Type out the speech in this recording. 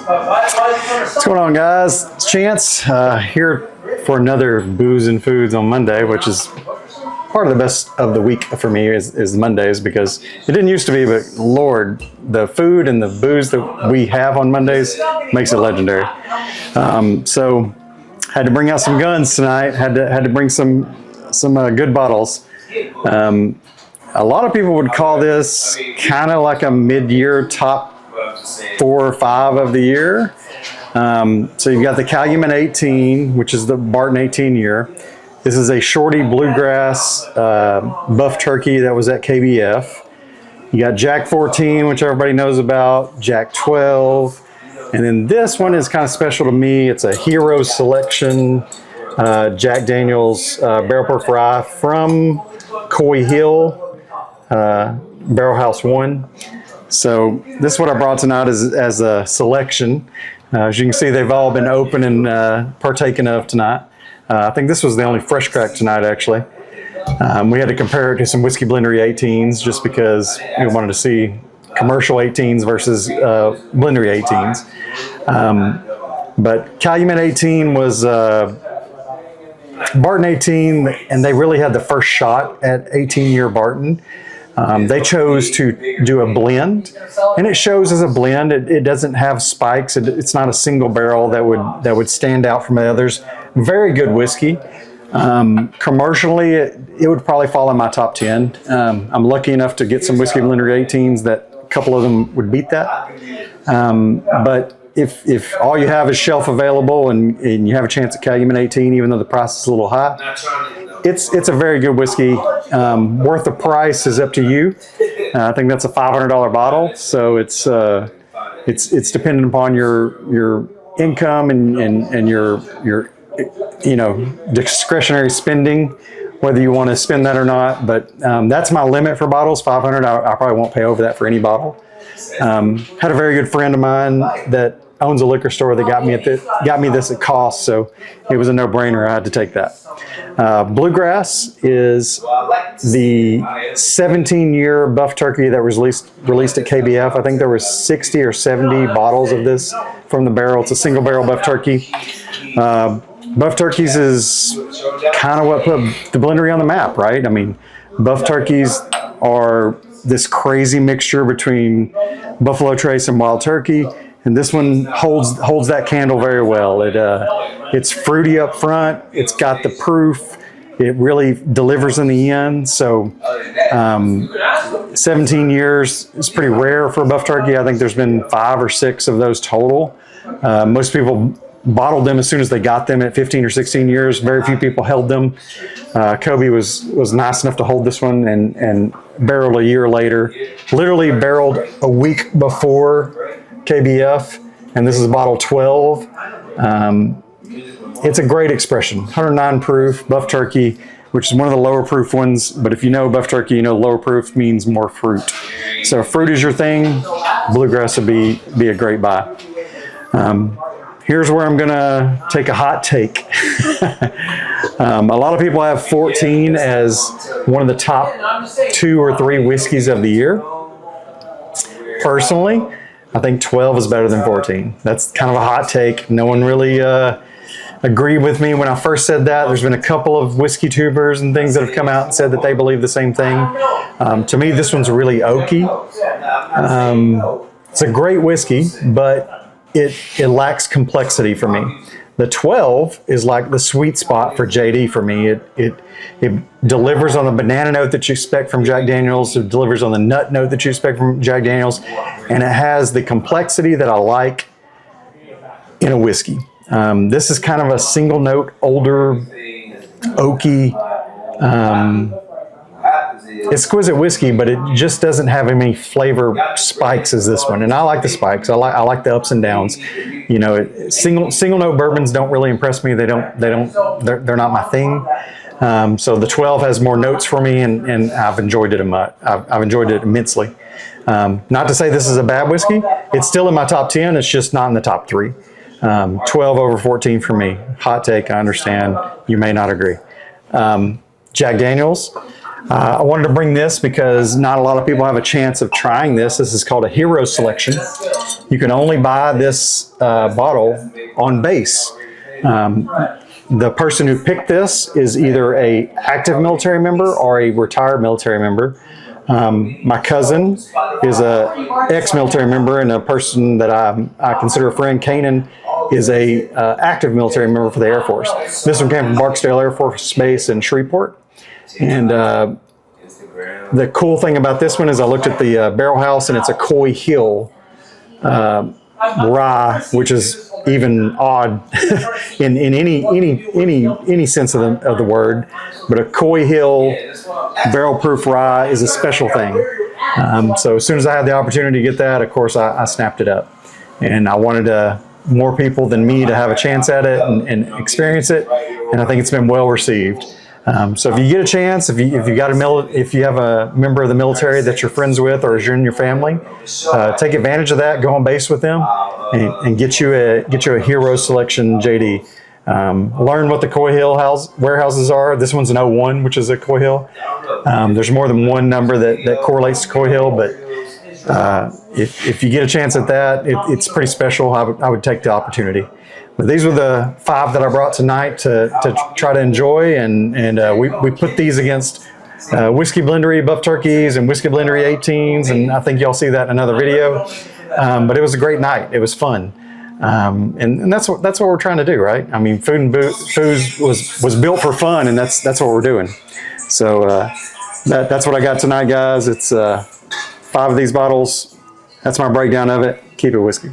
What's going on, guys? It's Chance here for another Booze and Foods on Monday, which is part of the best of the week for me is Mondays, because it didn't used to be, but Lord, the food and the booze that we have on Mondays makes it legendary. So had to bring out some guns tonight. Had to bring some good bottles. A lot of people would call this kind of like a mid-year top 4 or 5 of the year. So you've got the Calumet 18, which is the Barton 18 year. This is a shorty bluegrass buff turkey that was at KBF. You got Jack 14, which everybody knows about, Jack 12, and then this one is kind of special to me. It's a Hero Selection Jack Daniel's Barrel Pork Rye from Coy Hill Barrel House 1. So this is what I brought tonight as a selection. As you can see, they've all been opened and partaken of tonight. I think this was the only fresh crack tonight, actually. We had to compare it to some Whiskey Blendery 18s just because we wanted to see commercial 18s versus Blendery 18s. But Calumet 18 was Barton 18, and they really had the first shot at 18-year Barton. They chose to do a blend, and it shows as a blend. It doesn't have spikes. It's not a single barrel that would stand out from the others. Very good whiskey. Commercially, it would probably fall in my top 10. I'm lucky enough to get some Whiskey Blendery 18s that a couple of them would beat that. But if all you have is shelf available and you have a chance at Calumet 18, even though the price is a little high, it's a very good whiskey. Worth the price is up to you. I think that's a $500 bottle, so it's dependent upon your income and your discretionary spending, whether you want to spend that or not. But that's my limit for bottles, $500. I probably won't pay over that for any bottle. Had a very good friend of mine that owns a liquor store that got me this at cost, so it was a no-brainer. I had to take that. Bluegrass is the 17-year buff turkey that was released at KBF. I think there was 60 or 70 bottles of this from the barrel. It's a single barrel buff turkey. Buff turkeys is kind of what put the Blendery on the map, right? I mean, buff turkeys are this crazy mixture between Buffalo Trace and Wild Turkey, and this one holds that candle very well. It's fruity up front. It's got the proof. It really delivers in the end. So 17 years is pretty rare for a buff turkey. I think there's been 5 or 6 of those total. Most people bottled them as soon as they got them at 15 or 16 years. Very few people held them. Kobe was nice enough to hold this one and barreled a year later. Literally barreled a week before KBF, and this is bottle 12. It's a great expression. 109 proof, buff turkey, which is one of the lower proof ones. But if you know buff turkey, you know lower proof means more fruit. So if fruit is your thing, bluegrass would be a great buy. Here's where I'm gonna take a hot take. A lot of people have 14 as one of the top 2 or 3 whiskeys of the year. Personally, I think 12 is better than 14. That's kind of a hot take. No one really agreed with me when I first said that. There's been a couple of whiskey tubers and things that have come out and said that they believe the same thing. To me, this one's really oaky. It's a great whiskey, but it lacks complexity for me. The 12 is like the sweet spot for JD for me. It delivers on the banana note that you expect from Jack Daniel's. It delivers on the nut note that you expect from Jack Daniel's. And it has the complexity that I like in a whiskey. This is kind of a single note, older, oaky, exquisite whiskey, but it just doesn't have as many flavor spikes as this one. And I like the spikes. I like the ups and downs. You know, single note bourbons don't really impress me. They're not my thing. So the 12 has more notes for me, and I've enjoyed it I've enjoyed it immensely. Not to say this is a bad whiskey. It's still in my top 10. It's just not in the top 3. 12 over 14 for me. Hot take, I understand. You may not agree. Jack Daniel's. I wanted to bring this because not a lot of people have a chance of trying this. This is called a hero selection. You can only buy this bottle on base. The person who picked this is either a active military member or a retired military member. My cousin is a ex-military member, and a person that I consider a friend, Kanan, is a active military member for the Air Force. This one came from Barksdale Air Force Base in Shreveport. And the cool thing about this one is I looked at the barrel house, and it's a Coy Hill rye, which is even odd in any sense of the word. But a Coy Hill barrel proof rye is a special thing. So as soon as I had the opportunity to get that, of course, I snapped it up. And I wanted more people than me to have a chance at it and experience it. And I think it's been well received. So if you get a chance, if you have a member of the military that you're friends with, or you're in your family, take advantage of that. Go on base with them and get you a hero selection JD. Learn what the Coy Hill warehouses are. This one's an 01, which is a Coy Hill. There's more than one number that correlates to Coy Hill, but if you get a chance at that, it's pretty special. I would take the opportunity. But these were the 5 that I brought tonight to try to enjoy, and we put these against Whiskey Blendery Buff Turkeys and Whiskey Blendery 18s, and I think y'all see that in another video. But it was a great night. It was fun. And that's what we're trying to do, right? I mean, food and booze was built for fun, and that's what we're doing. So that's what I got tonight, guys. It's 5 of these bottles. That's my breakdown of it. Keep it whiskey.